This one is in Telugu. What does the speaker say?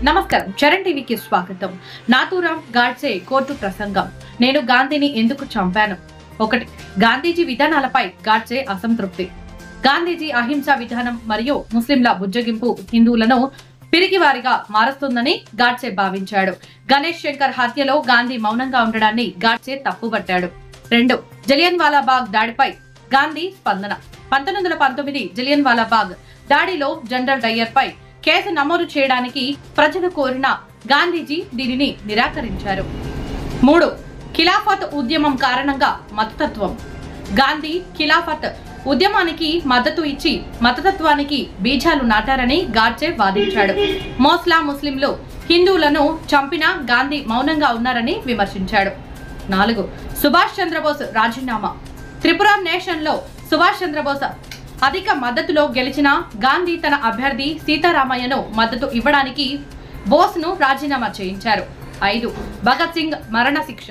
నమస్కారం, చరణ్ టీవీకి స్వాగతం. నాథూరాం గాడ్సే కోర్టు ప్రసంగం. నేను గాంధీని ఎందుకు చంపాను? 1. గాంధీజీ విధానాలపై గాడ్సే అసంతృప్తి. గాంధీజీ అహింసా విధానం మరియు ముస్లింల బుజ్జగింపు హిందువులను పిరికివారిగా మారుస్తుందని గాడ్సే భావించాడు. గణేష్ శంకర్ హత్యలో గాంధీ మౌనంగా ఉండడాన్ని గాడ్సే తప్పుపట్టాడు. 2. జలియన్ వాలాబాగ్ దాడిపై గాంధీ స్పందన. 1919 జలియన్ వాలాబాగ్ దాడిలో జనరల్ డయ్యర్ పై కేసు నమోదు చేయడానికి ప్రజలు కోరిన గాంధీజీ దీనిని నిరాకరించారు. 3. ఖిలాఫత్ ఉద్యమం కారణంగా మతతత్వం. గాంధీ ఖిలాఫత్ ఉద్యమానికి మద్దతు ఇచ్చి మతతత్వానికి బీజాలు నాటారని గాడ్సే వాదించాడు. మోస్లా ముస్లింలు హిందువులను చంపినా గాంధీ మౌనంగా ఉన్నారని విమర్శించాడు. 4. సుభాష్ చంద్రబోస్ రాజీనామా. త్రిపుర నేషన్ లో సుభాష్ చంద్రబోస్ అధిక మద్దతులో గెలిచిన గాంధీ తన అభ్యర్థి సీతారామయ్యను మద్దతు ఇవ్వడానికి బోస్ ను రాజీనామా చేయించారు. 5. భగత్ సింగ్ మరణ శిక్ష.